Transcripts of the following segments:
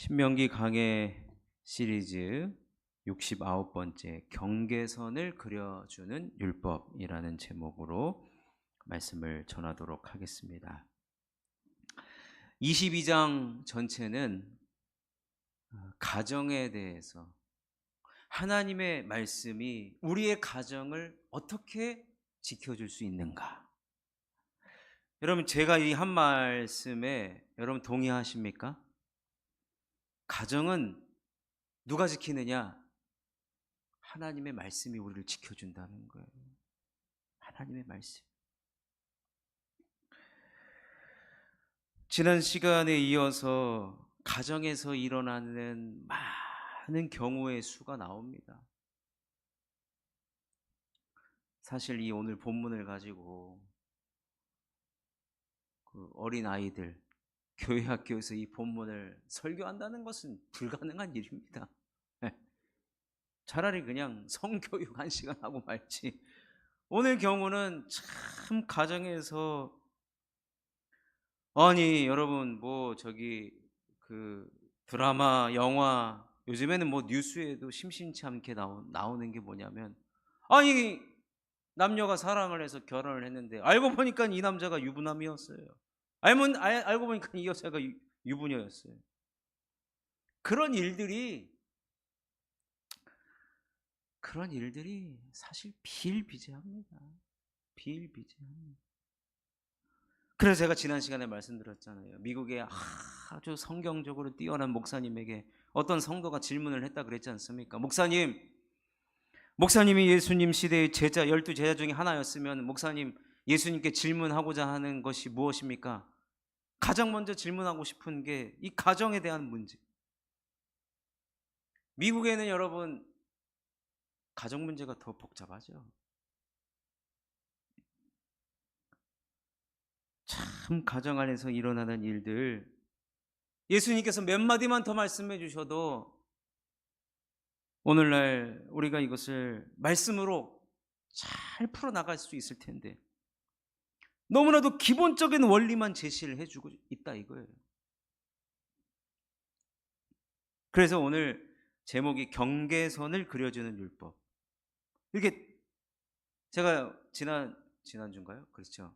신명기 강해 시리즈 69번째 경계선을 그려주는 율법이라는 제목으로 말씀을 전하도록 하겠습니다. 22장 전체는 가정에 대해서 하나님의 말씀이 우리의 가정을 어떻게 지켜줄 수 있는가. 여러분, 제가 이 한 말씀에 여러분 동의하십니까? 가정은 누가 지키느냐? 하나님의 말씀이 우리를 지켜준다는 거예요. 하나님의 말씀. 지난 시간에 이어서 가정에서 일어나는 많은 경우의 수가 나옵니다. 사실 이 오늘 본문을 가지고 그 어린 아이들 교회 학교에서 이 본문을 설교한다는 것은 불가능한 일입니다. 차라리 그냥 성교육 한 시간 하고 말지. 오늘 경우는 참 가정에서 아니 여러분 그 드라마 영화 요즘에는 뉴스에도 심심치 않게 나오는 게 뭐냐면 아니 남녀가 사랑을 해서 결혼을 했는데 알고 보니까 이 남자가 유부남이었어요. 알고 보니까 이 여자가 유부녀였어요. 그런 일들이 사실 비일비재합니다. 비일비재합니다. 그래서 제가 지난 시간에 말씀드렸잖아요. 미국의 아주 성경적으로 뛰어난 목사님에게 어떤 성도가 질문을 했다 그랬지 않습니까? 목사님이 예수님 시대의 12제자 중에 하나였으면 목사님 예수님께 질문하고자 하는 것이 무엇입니까? 가장 먼저 질문하고 싶은 게 이 가정에 대한 문제. 미국에는 여러분 가정 문제가 더 복잡하죠. 참 가정 안에서 일어나는 일들 예수님께서 몇 마디만 더 말씀해 주셔도 오늘날 우리가 이것을 말씀으로 잘 풀어나갈 수 있을 텐데 너무나도 기본적인 원리만 제시를 해주고 있다 이거예요. 그래서 오늘 제목이 경계선을 그려주는 율법. 이렇게 제가 지난주인가요? 그렇죠.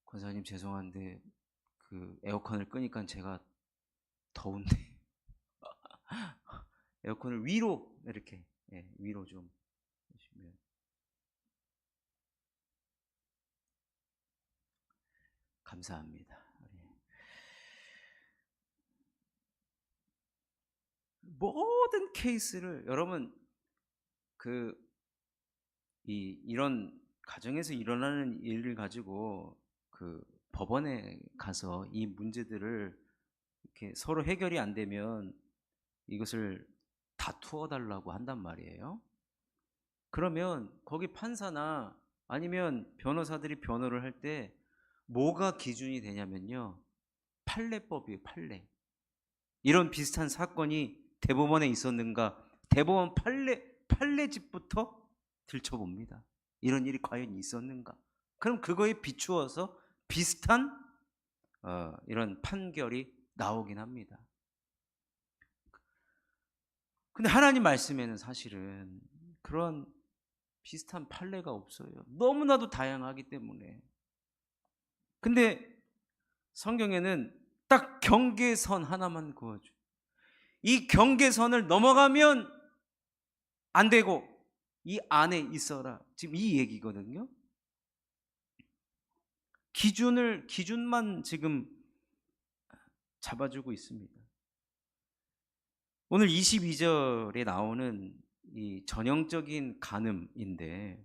권사님 죄송한데 그 에어컨을 끄니까 제가 더운데 에어컨을 위로 이렇게 위로 좀 해주시면 감사합니다. 모든 케이스를 여러분 이런 가정에서 일어나는 일을 가지고 그 법원에 가서 이 문제들을 이렇게 서로 해결이 안 되면 이것을 다투어 달라고 한단 말이에요. 그러면 거기 판사나 아니면 변호사들이 변호를 할 때 뭐가 기준이 되냐면요, 판례법이에요. 이런 비슷한 사건이 대법원에 있었는가, 대법원 판례집부터 들춰봅니다. 이런 일이 과연 있었는가. 그럼 그거에 비추어서 비슷한 이런 판결이 나오긴 합니다. 근데 하나님 말씀에는 사실은 그런 비슷한 판례가 없어요. 너무나도 다양하기 때문에. 근데 성경에는 딱 경계선 하나만 그어줘. 이 경계선을 넘어가면 안 되고 이 안에 있어라. 지금 이 얘기거든요. 기준만 지금 잡아주고 있습니다. 오늘 22절에 나오는 이 전형적인 간음인데,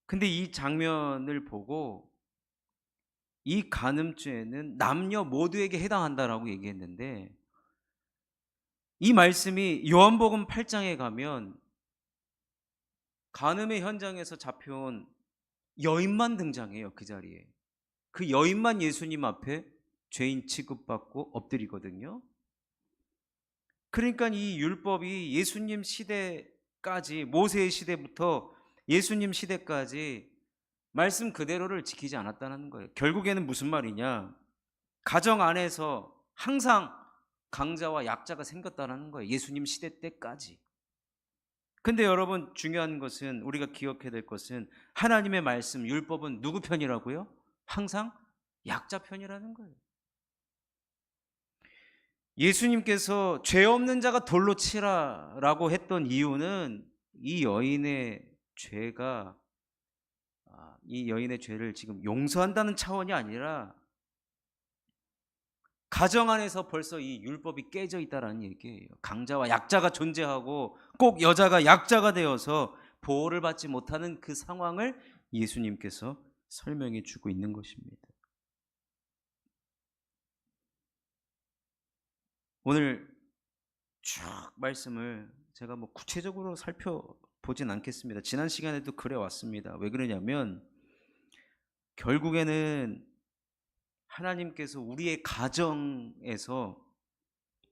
근데 이 장면을 보고 이 간음죄는 남녀 모두에게 해당한다라고 얘기했는데, 이 말씀이 요한복음 8장에 가면 간음의 현장에서 잡혀온 여인만 등장해요. 그 자리에 그 여인만 예수님 앞에 죄인 취급받고 엎드리거든요. 그러니까 이 율법이 예수님 시대까지, 모세의 시대부터 예수님 시대까지 말씀 그대로를 지키지 않았다는 거예요. 결국에는 무슨 말이냐, 가정 안에서 항상 강자와 약자가 생겼다는 거예요. 예수님 시대 때까지. 근데 여러분 중요한 것은 우리가 기억해야 될 것은 하나님의 말씀 율법은 누구 편이라고요? 항상 약자 편이라는 거예요. 예수님께서 죄 없는 자가 돌로 치라라고 했던 이유는 이 여인의 죄가 이 여인의 죄를 지금 용서한다는 차원이 아니라 가정 안에서 벌써 이 율법이 깨져 있다라는 얘기예요. 강자와 약자가 존재하고 꼭 여자가 약자가 되어서 보호를 받지 못하는 그 상황을 예수님께서 설명해 주고 있는 것입니다. 오늘 쭉 말씀을 제가 뭐 구체적으로 살펴보진 않겠습니다. 지난 시간에도 그래 왔습니다. 왜 그러냐면 결국에는 하나님께서 우리의 가정에서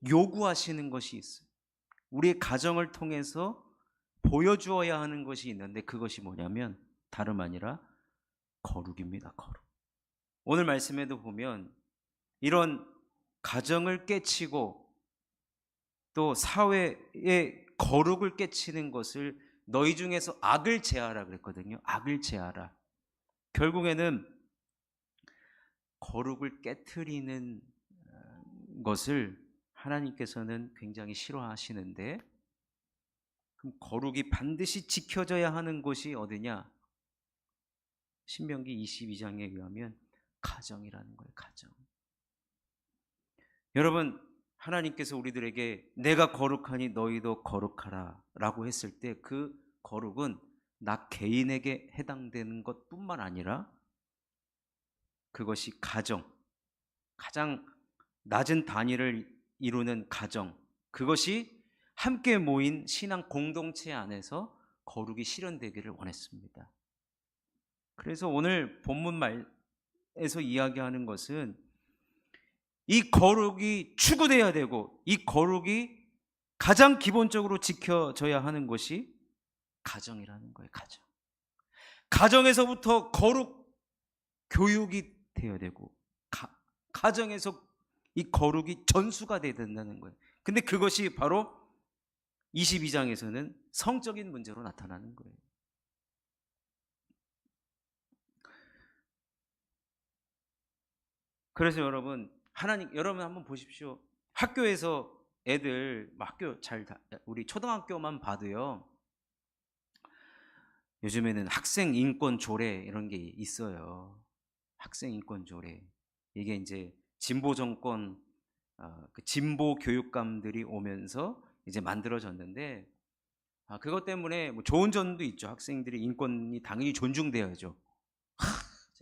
요구하시는 것이 있어요. 우리의 가정을 통해서 보여주어야 하는 것이 있는데 그것이 뭐냐면 다름 아니라 거룩입니다. 거룩. 오늘 말씀에도 보면 이런 가정을 깨치고 또 사회의 거룩을 깨치는 것을 너희 중에서 악을 제하라 그랬거든요. 악을 제하라. 결국에는 거룩을 깨트리는 것을 하나님께서는 굉장히 싫어하시는데 그럼 거룩이 반드시 지켜져야 하는 곳이 어디냐? 신명기 22장에 의하면 가정이라는 거예요. 가정. 여러분 하나님께서 우리들에게 내가 거룩하니 너희도 거룩하라 라고 했을 때 그 거룩은 나 개인에게 해당되는 것뿐만 아니라 그것이 가정, 가장 낮은 단위를 이루는 가정, 그것이 함께 모인 신앙 공동체 안에서 거룩이 실현되기를 원했습니다. 그래서 오늘 본문 말에서 이야기하는 것은 이 거룩이 추구돼야 되고 이 거룩이 가장 기본적으로 지켜져야 하는 것이 가정이라는 거예요. 가정. 가정에서부터 거룩 교육이 되어야 되고 가정에서 이 거룩이 전수가 돼야 된다는 거예요. 근데 그것이 바로 22장에서는 성적인 문제로 나타나는 거예요. 그래서 여러분 여러분 한번 보십시오. 학교에서 애들 학교 우리 초등학교만 봐도요. 요즘에는 학생 인권 조례 이런 게 있어요. 학생 인권 조례. 이게 이제 진보 정권 그 진보 교육감들이 오면서 이제 만들어졌는데 그것 때문에 뭐 좋은 점도 있죠. 학생들의 인권이 당연히 존중돼야죠.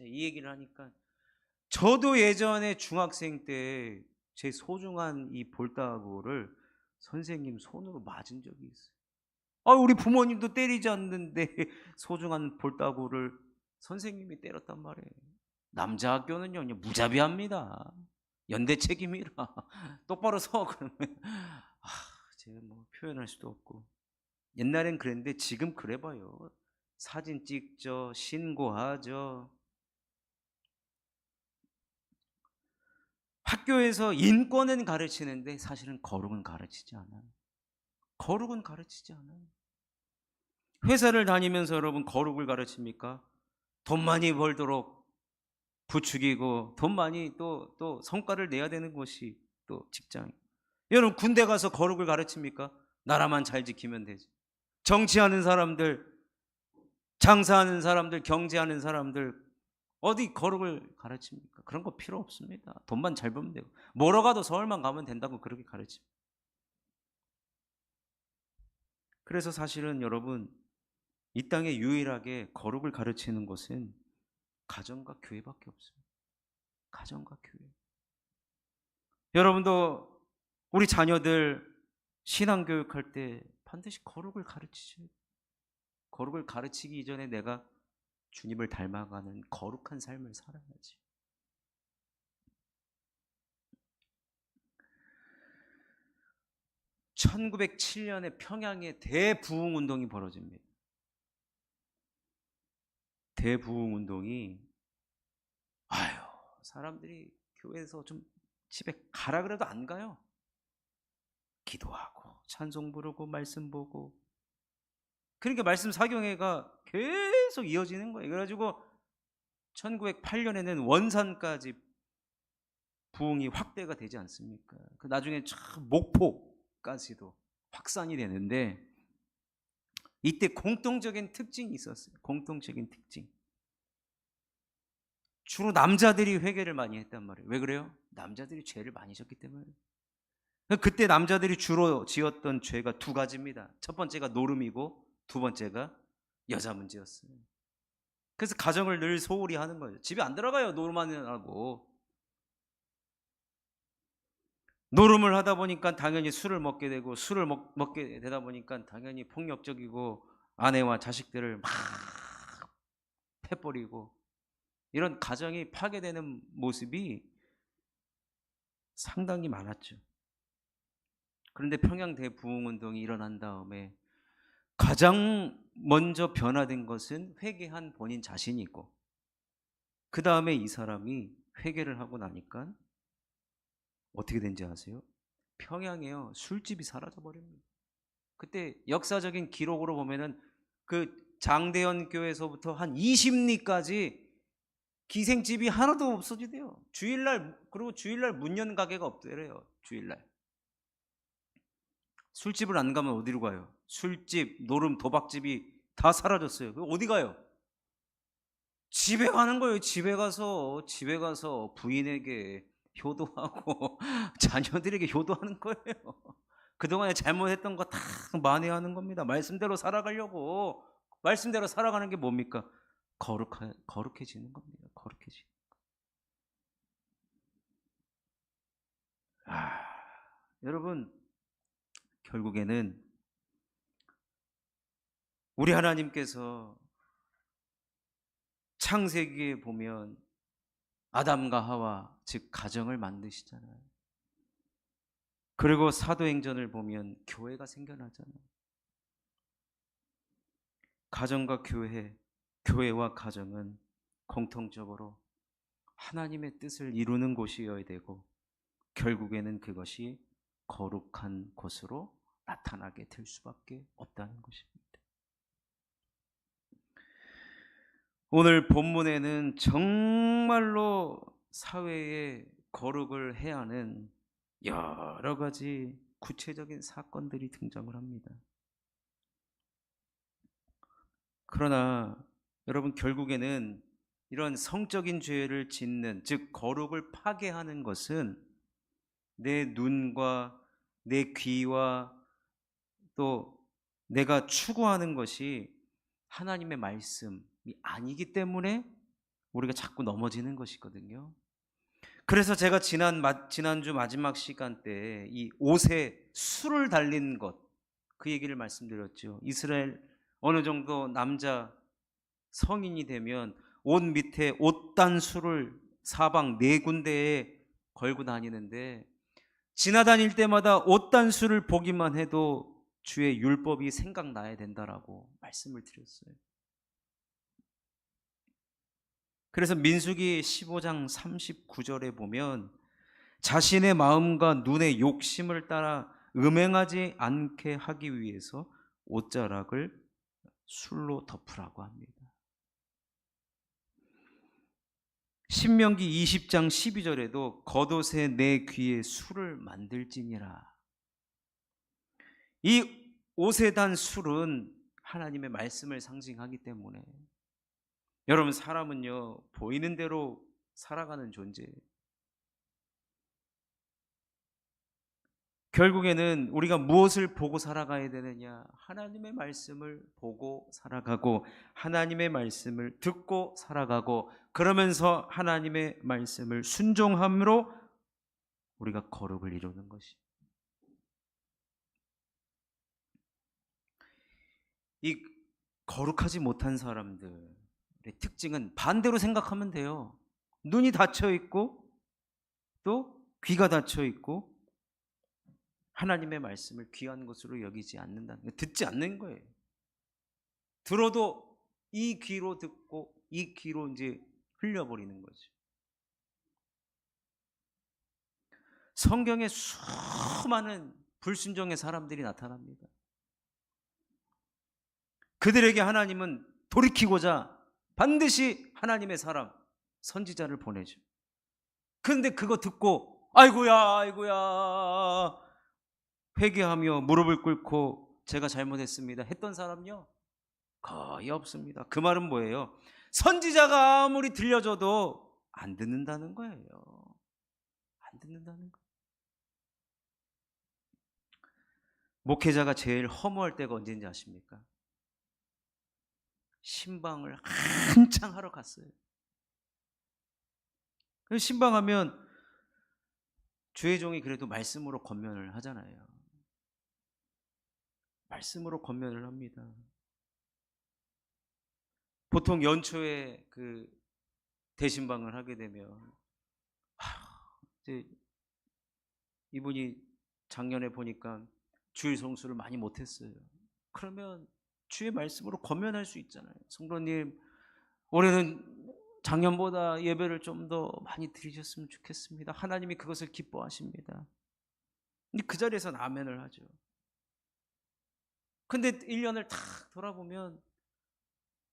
이 얘기를 하니까 저도 예전에 중학생 때 제 소중한 이 볼따구를 선생님 손으로 맞은 적이 있어요. 우리 부모님도 때리지 않는데 소중한 볼따구를 선생님이 때렸단 말이에요. 남자 학교는요 무자비합니다. 연대 책임이라 똑바로 서 그러면 제가 뭐 표현할 수도 없고 옛날엔 그랬는데 지금 그래봐요. 사진 찍죠, 신고하죠. 학교에서 인권은 가르치는데 사실은 거룩은 가르치지 않아요. 거룩은 가르치지 않아요. 회사를 다니면서 여러분 거룩을 가르칩니까? 돈 많이 벌도록 부추기고 돈 많이 또 성과를 내야 되는 곳이 또 직장. 여러분 군대 가서 거룩을 가르칩니까? 나라만 잘 지키면 되지. 정치하는 사람들, 장사하는 사람들, 경제하는 사람들 어디 거룩을 가르칩니까? 그런 거 필요 없습니다. 돈만 잘 벌면 되고 뭐러 가도 서울만 가면 된다고 그렇게 가르칩니다. 그래서 사실은 여러분 이 땅에 유일하게 거룩을 가르치는 것은 가정과 교회밖에 없습니다. 가정과 교회. 여러분도 우리 자녀들 신앙교육할 때 반드시 거룩을 가르치셔야 돼요. 거룩을 가르치기 이전에 내가 주님을 닮아가는 거룩한 삶을 살아야지. (1907년에) 평양에 대부흥운동이 벌어집니다. 대부흥운동이 사람들이 교회에서 좀 집에 가라 그래도 안 가요. 기도하고 찬송 부르고 말씀 보고. 그러니까 말씀 사경회가 계속 이어지는 거예요. 그래가지고 1908년에는 원산까지 부흥이 확대가 되지 않습니까? 그 나중에 참 목포까지도 확산이 되는데, 이때 공통적인 특징이 있었어요. 공통적인 특징. 주로 남자들이 회개를 많이 했단 말이에요. 왜 그래요? 남자들이 죄를 많이 졌기 때문에. 그때 남자들이 주로 지었던 죄가 두 가지입니다. 첫 번째가 노름이고 두 번째가 여자 문제였어요. 그래서 가정을 늘 소홀히 하는 거예요. 집에 안 들어가요. 노름만 하고. 노름을 하다 보니까 당연히 술을 먹게 되고, 술을 먹게 되다 보니까 당연히 폭력적이고, 아내와 자식들을 막 패버리고, 이런 가정이 파괴되는 모습이 상당히 많았죠. 그런데 평양 대부흥운동이 일어난 다음에 가장 먼저 변화된 것은 회개한 본인 자신이고, 그 다음에 이 사람이 회개를 하고 나니까 어떻게 된지 아세요? 평양에요, 술집이 사라져 버립니다. 그때 역사적인 기록으로 보면은 그 장대현 교회에서부터 한 20리까지 기생집이 하나도 없어지대요. 주일날, 그리고 주일날 문 연 가게가 없대래요. 주일날 술집을 안 가면 어디로 가요? 술집, 노름, 도박집이 다 사라졌어요. 어디 가요? 집에 가는 거예요. 집에 가서 부인에게 효도하고 자녀들에게 효도하는 거예요. 그동안에 잘못했던 거 다 만회하는 겁니다. 말씀대로 살아가려고. 말씀대로 살아가는 게 뭡니까? 거룩해지는 겁니다. 거룩해지는. 여러분, 결국에는 우리 하나님께서 창세기에 보면 아담과 하와, 즉 가정을 만드시잖아요. 그리고 사도행전을 보면 교회가 생겨나잖아요. 가정과 교회와 가정은 공통적으로 하나님의 뜻을 이루는 곳이어야 되고, 결국에는 그것이 거룩한 곳으로 나타나게 될 수밖에 없다는 것입니다. 오늘 본문에는 정말로 사회에 거룩을 해야 하는 여러 가지 구체적인 사건들이 등장을 합니다. 그러나 여러분, 결국에는 이런 성적인 죄를 짓는, 즉 거룩을 파괴하는 것은 내 눈과 내 귀와 또 내가 추구하는 것이 하나님의 말씀이 아니기 때문에 우리가 자꾸 넘어지는 것이거든요. 그래서 제가 지난주 마지막 시간 때 이 옷에 술을 달린 것, 그 얘기를 말씀드렸죠. 이스라엘 어느 정도 남자 성인이 되면 옷 밑에 옷단술을 사방 4군데에 걸고 다니는데, 지나다닐 때마다 옷단술을 보기만 해도 주의 율법이 생각나야 된다라고 말씀을 드렸어요. 그래서 민수기 15장 39절에 보면 자신의 마음과 눈의 욕심을 따라 음행하지 않게 하기 위해서 옷자락을 술로 덮으라고 합니다. 신명기 20장 12절에도 겉옷에 내 귀에 술을 만들지니라. 이 옷에 단 술은 하나님의 말씀을 상징하기 때문에, 여러분, 사람은요 보이는 대로 살아가는 존재예요. 결국에는 우리가 무엇을 보고 살아가야 되느냐? 하나님의 말씀을 보고 살아가고, 하나님의 말씀을 듣고 살아가고, 그러면서 하나님의 말씀을 순종함으로 우리가 거룩을 이루는 것이. 이 거룩하지 못한 사람들의 특징은 반대로 생각하면 돼요. 눈이 닫혀 있고 또 귀가 닫혀 있고 하나님의 말씀을 귀한 것으로 여기지 않는다는 거예요. 듣지 않는 거예요. 들어도 이 귀로 듣고 이 귀로 이제 흘려버리는 거죠. 성경에 수많은 불순종의 사람들이 나타납니다. 그들에게 하나님은 돌이키고자 반드시 하나님의 사람, 선지자를 보내죠. 그런데 그거 듣고 아이고야 아이고야 회개하며 무릎을 꿇고 제가 잘못했습니다 했던 사람요? 거의 없습니다. 그 말은 뭐예요? 선지자가 아무리 들려줘도 안 듣는다는 거예요. 안 듣는다는 거예요. 목회자가 제일 허무할 때가 언제인지 아십니까? 신방을 한창 하러 갔어요. 신방하면 주의 종이 그래도 말씀으로 권면을 하잖아요. 말씀으로 권면을 합니다. 보통 연초에 그 대신방을 하게 되면 이제 이분이 작년에 보니까 주일 성수를 많이 못했어요. 그러면 주의 말씀으로 권면할 수 있잖아요. 성도님, 올해는 작년보다 예배를 좀 더 많이 드리셨으면 좋겠습니다. 하나님이 그것을 기뻐하십니다. 근데 그 자리에서는 아멘을 하죠. 근데 1년을 탁 돌아보면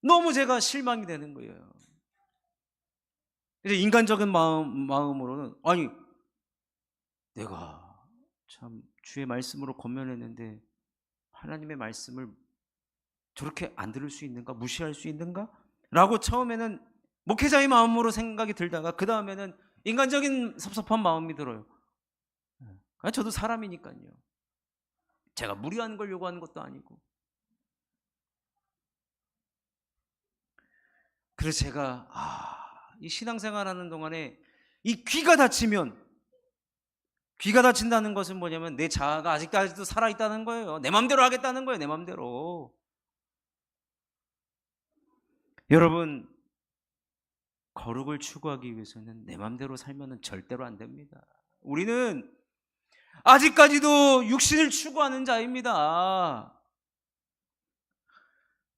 너무 제가 실망이 되는 거예요. 그래서 인간적인 마음으로는 아니 내가 참 주의 말씀으로 권면했는데 하나님의 말씀을 저렇게 안 들을 수 있는가? 무시할 수 있는가? 라고 처음에는 목회자의 마음으로 생각이 들다가 그 다음에는 인간적인 섭섭한 마음이 들어요. 저도 사람이니까요. 제가 무리한 걸 요구하는 것도 아니고. 그래서 제가 이 신앙생활하는 동안에 이 귀가 닫힌다는 것은 뭐냐면 내 자아가 아직도 살아있다는 거예요. 내 맘대로 하겠다는 거예요. 내 맘대로. 여러분, 거룩을 추구하기 위해서는 내 맘대로 살면 절대로 안 됩니다. 우리는 아직까지도 육신을 추구하는 자입니다.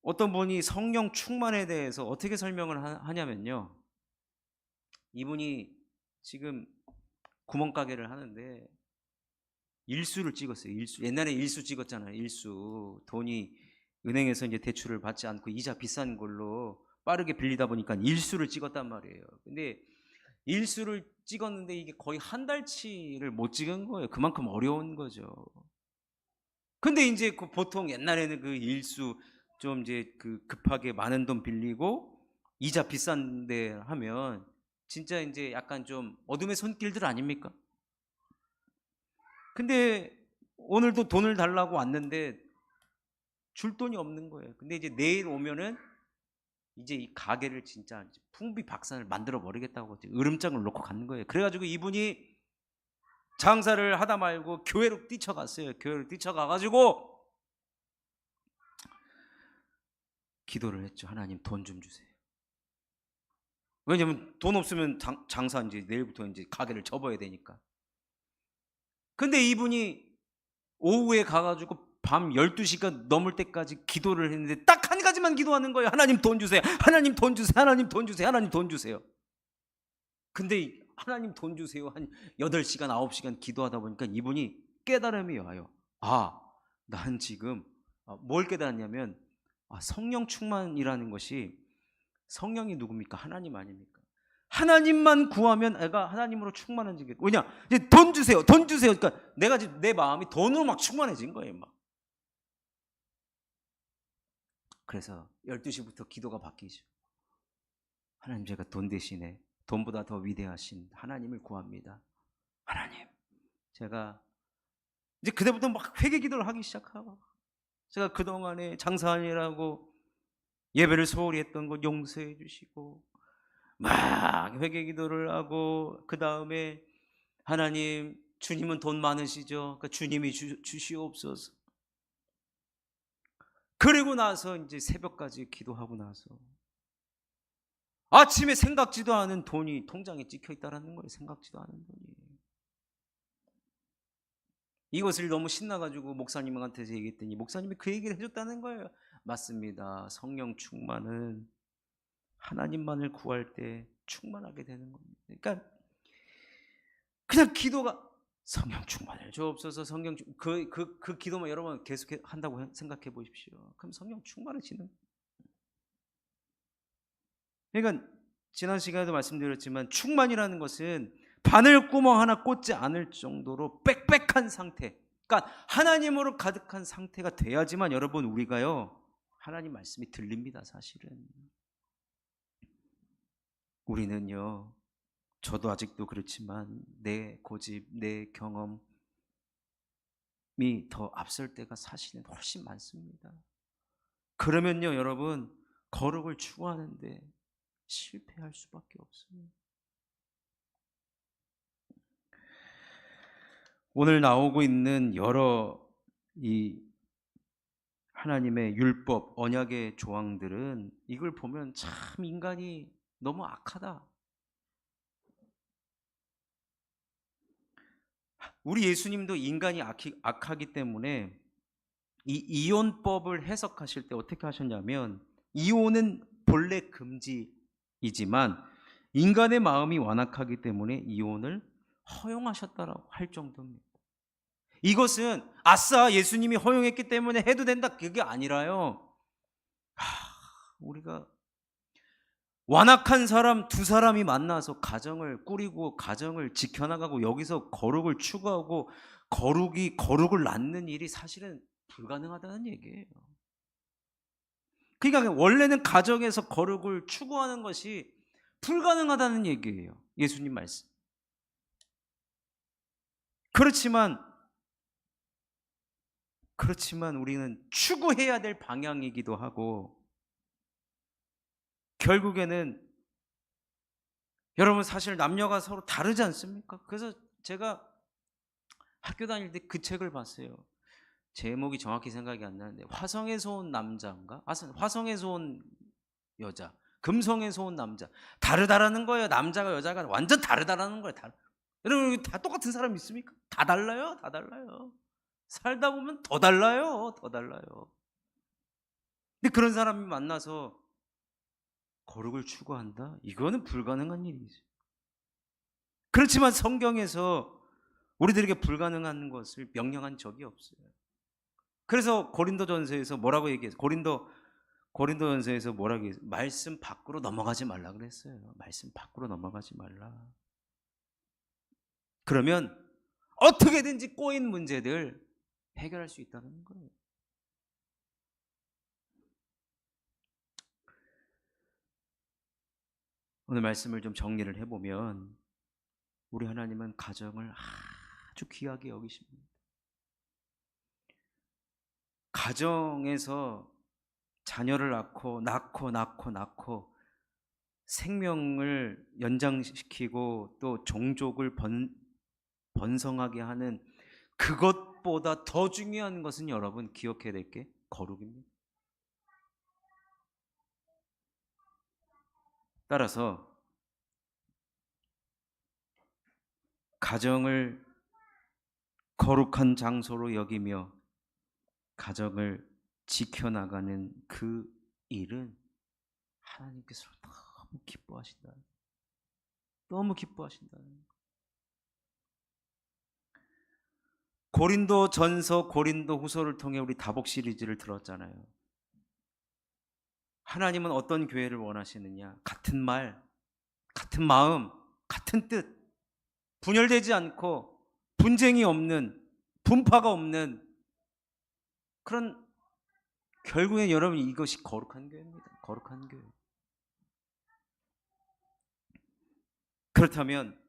어떤 분이 성령 충만에 대해서 어떻게 설명을 하냐면요, 이분이 지금 구멍가게를 하는데 일수를 찍었어요. 일수. 옛날에 일수 찍었잖아요. 일수. 돈이 은행에서 이제 대출을 받지 않고 이자 비싼 걸로 빠르게 빌리다 보니까 일수를 찍었단 말이에요. 근데 일수를 찍었는데 이게 거의 한 달치를 못 찍은 거예요. 그만큼 어려운 거죠. 근데 이제 그 보통 옛날에는 그 일수 좀 이제 그 급하게 많은 돈 빌리고 이자 비싼데 하면 진짜 이제 약간 좀 어둠의 손길들 아닙니까? 근데 오늘도 돈을 달라고 왔는데 줄 돈이 없는 거예요. 근데 이제 내일 오면은 이제 이 가게를 진짜 풍비박산을 만들어 버리겠다고 으름장을 놓고 가는 거예요. 그래가지고 이분이 장사를 하다 말고 교회로 뛰쳐갔어요. 교회로 뛰쳐가가지고 기도를 했죠. 하나님 돈 좀 주세요. 왜냐면 돈 없으면 장사 이제 내일부터 이제 가게를 접어야 되니까. 근데 이분이 오후에 가가지고 밤 12시가 넘을 때까지 기도를 했는데 딱 한 가지만 기도하는 거예요. 하나님 돈 주세요. 하나님 돈 주세요. 하나님 돈 주세요. 하나님 돈 주세요. 근데 하나님 돈 주세요 한 8시간 9시간 기도하다 보니까 이분이 깨달음이 와요. 난 지금 뭘 깨달았냐면 성령 충만이라는 것이, 성령이 누굽니까? 하나님 아닙니까? 하나님만 구하면 애가 하나님으로 충만해지게. 왜냐? 이제 돈 주세요. 돈 주세요. 그러니까 내가 지금 내 마음이 돈으로 막 충만해진 거예요, 막. 그래서 12시부터 기도가 바뀌죠. 하나님, 제가 돈 대신에 돈보다 더 위대하신 하나님을 구합니다. 하나님, 제가 이제 그때부터 막 회개 기도를 하기 시작하고, 제가 그동안에 장사하느라고 예배를 소홀히 했던 것 용서해 주시고 막 회개 기도를 하고, 그 다음에 하나님, 주님은 돈 많으시죠? 그러니까 주님이 주시옵소서. 그리고 나서 이제 새벽까지 기도하고 나서 아침에 생각지도 않은 돈이 통장에 찍혀 있다는 거예요. 생각지도 않은 돈이. 이것을 너무 신나가지고 목사님한테 얘기했더니 목사님이 그 얘기를 해줬다는 거예요. 맞습니다. 성령 충만은 하나님만을 구할 때 충만하게 되는 겁니다. 그러니까 그냥 기도가 성령 충만을 주옵소서. 성령 그 기도만 여러분 계속 한다고 생각해 보십시오. 그럼 성령 충만해지는. 그러니까 지난 시간에도 말씀드렸지만 충만이라는 것은 바늘구멍 하나 꽂지 않을 정도로 빽빽한 상태, 그러니까 하나님으로 가득한 상태가 돼야지만 여러분 우리가요 하나님 말씀이 들립니다. 사실은 우리는요, 저도 아직도 그렇지만 내 고집, 내 경험이 더 앞설 때가 사실은 훨씬 많습니다. 그러면요 여러분 거룩을 추구하는데 실패할 수밖에 없어요. 오늘 나오고 있는 여러 이 하나님의 율법, 언약의 조항들은 이걸 보면 참 인간이 너무 악하다. 우리 예수님도 인간이 악하기 때문에 이 이혼법을 해석하실 때 어떻게 하셨냐면, 이혼은 본래 금지이지만 인간의 마음이 완악하기 때문에 이혼을 허용하셨다라고 할 정도입니다. 이것은 아싸 예수님이 허용했기 때문에 해도 된다 그게 아니라요, 우리가 완악한 사람 두 사람이 만나서 가정을 꾸리고 가정을 지켜나가고 여기서 거룩을 추구하고 거룩을 낳는 일이 사실은 불가능하다는 얘기예요. 그러니까 원래는 가정에서 거룩을 추구하는 것이 불가능하다는 얘기예요. 예수님 말씀. 그렇지만 우리는 추구해야 될 방향이기도 하고, 결국에는 여러분 사실 남녀가 서로 다르지 않습니까? 그래서 제가 학교 다닐 때 그 책을 봤어요. 제목이 정확히 생각이 안 나는데, 화성에서 온 남자인가? 화성에서 온 여자, 금성에서 온 남자. 다르다라는 거예요. 남자가 여자가 완전 다르다라는 거예요. 여러분 다 똑같은 사람 있습니까? 다 달라요. 다 달라요. 살다 보면 더 달라요. 더 달라요. 근데 그런 사람이 만나서 거룩을 추구한다? 이거는 불가능한 일이죠. 그렇지만 성경에서 우리들에게 불가능한 것을 명령한 적이 없어요. 그래서 고린도전서에서 뭐라고 얘기해서 고린도전서에서 뭐라고 얘기해서 말씀 밖으로 넘어가지 말라 그랬어요. 말씀 밖으로 넘어가지 말라. 그러면 어떻게든지 꼬인 문제들 해결할 수 있다는 거예요. 오늘 말씀을 좀 정리를 해보면, 우리 하나님은 가정을 아주 귀하게 여기십니다. 가정에서 자녀를 낳고 생명을 연장시키고 또 종족을 번성하게 하는 그것보다 더 중요한 것은 여러분 기억해야 될 게 거룩입니다. 따라서 가정을 거룩한 장소로 여기며 가정을 지켜나가는 그 일은 하나님께서 너무 기뻐하신다. 너무 기뻐하신다는 거예요. 고린도 전서, 고린도 후서를 통해 우리 다복 시리즈를 들었잖아요. 하나님은 어떤 교회를 원하시느냐? 같은 말, 같은 마음, 같은 뜻, 분열되지 않고 분쟁이 없는, 분파가 없는 그런, 결국엔 여러분 이것이 거룩한 교회입니다. 거룩한 교회. 그렇다면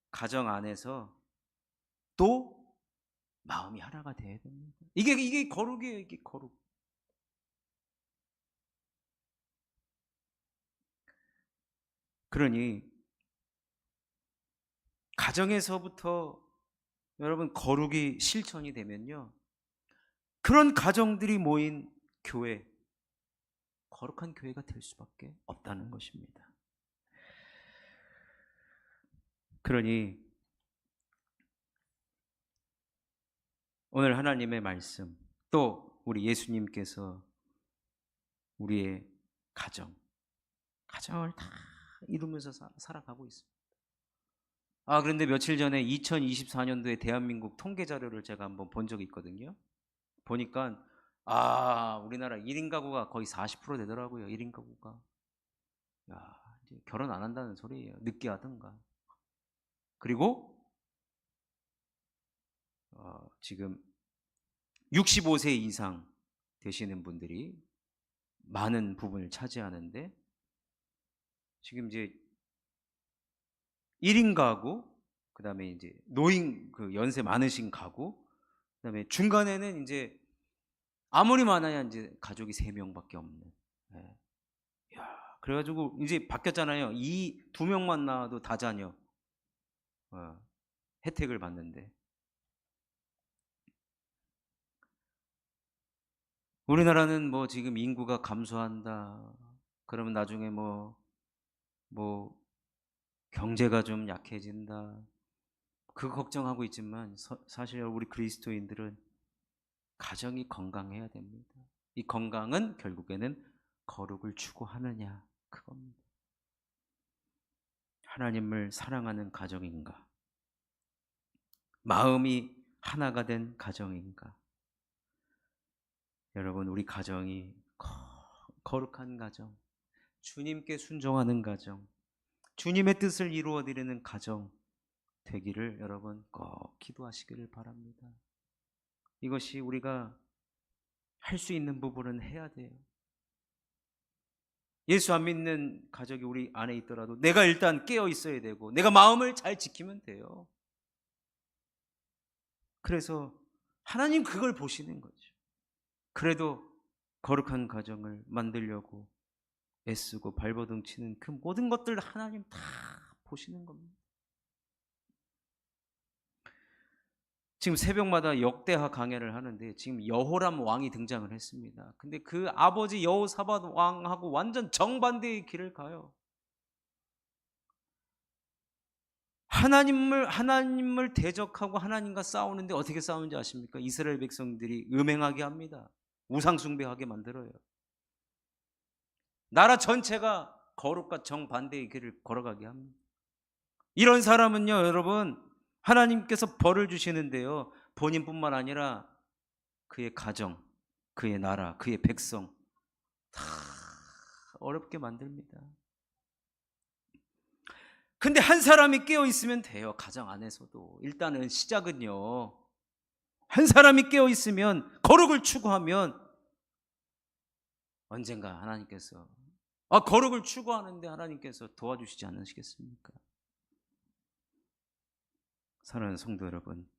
가정 안에서 또 마음이 하나가 돼야 됩니다. 이게 거룩이에요. 이게 거룩. 그러니 가정에서부터 여러분 거룩이 실천이 되면요, 그런 가정들이 모인 교회, 거룩한 교회가 될 수밖에 없다는 것입니다. 그러니 오늘 하나님의 말씀, 또 우리 예수님께서 우리의 가정을 다 이루면서 살아가고 있습니다. 그런데 며칠 전에 2024년도에 대한민국 통계 자료를 제가 한번 본 적이 있거든요. 보니까 우리나라 1인 가구가 거의 40% 되더라고요. 1인 가구가. 야, 이제 결혼 안 한다는 소리예요. 늦게 하든가. 그리고 지금 65세 이상 되시는 분들이 많은 부분을 차지하는데, 지금 이제 1인 가구, 그다음에 이제 노인, 그 연세 많으신 가구, 그다음에 중간에는 이제 아무리 많아야 이제 가족이 3명밖에 없는. 예. 야, 그래가지고 이제 바뀌었잖아요. 이 2명만 낳아도 다자녀 혜택을 받는데, 우리나라는 뭐 지금 인구가 감소한다, 그러면 나중에 뭐 경제가 좀 약해진다, 그 걱정하고 있지만, 사실 우리 그리스도인들은 가정이 건강해야 됩니다. 이 건강은 결국에는 거룩을 추구하느냐, 그겁니다. 하나님을 사랑하는 가정인가? 마음이 하나가 된 가정인가? 여러분, 우리 가정이 거룩한 가정, 주님께 순종하는 가정, 주님의 뜻을 이루어 드리는 가정 되기를 여러분 꼭 기도하시기를 바랍니다. 이것이 우리가 할 수 있는 부분은 해야 돼요. 예수 안 믿는 가족이 우리 안에 있더라도 내가 일단 깨어 있어야 되고, 내가 마음을 잘 지키면 돼요. 그래서 하나님 그걸 보시는 거죠. 그래도 거룩한 가정을 만들려고 애쓰고 발버둥 치는 그 모든 것들 하나님 다 보시는 겁니다. 지금 새벽마다 역대하 강해를 하는데 지금 여호람 왕이 등장을 했습니다. 근데 그 아버지 여호사밧 왕하고 완전 정반대의 길을 가요. 하나님을 대적하고 하나님과 싸우는데 어떻게 싸우는지 아십니까? 이스라엘 백성들이 음행하게 합니다. 우상 숭배하게 만들어요. 나라 전체가 거룩과 정반대의 길을 걸어가게 합니다. 이런 사람은요, 여러분, 하나님께서 벌을 주시는데요, 본인뿐만 아니라 그의 가정, 그의 나라, 그의 백성 다 어렵게 만듭니다. 근데 한 사람이 깨어 있으면 돼요. 가정 안에서도. 일단은 시작은요, 한 사람이 깨어 있으면, 거룩을 추구하면 언젠가 하나님께서, 거룩을 추구하는데 하나님께서 도와주시지 않으시겠습니까? 사랑하는 성도 여러분,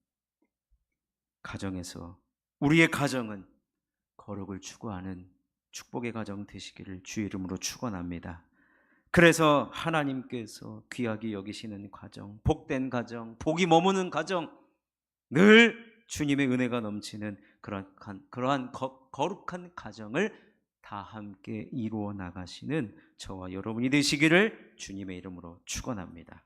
가정에서 우리의 가정은 거룩을 추구하는 축복의 가정 되시기를 주의 이름으로 축원합니다. 그래서 하나님께서 귀하게 여기시는 가정, 복된 가정, 복이 머무는 가정, 늘 주님의 은혜가 넘치는 그러한 거룩한 가정을 다 함께 이루어 나가시는 저와 여러분이 되시기를 주님의 이름으로 축원합니다.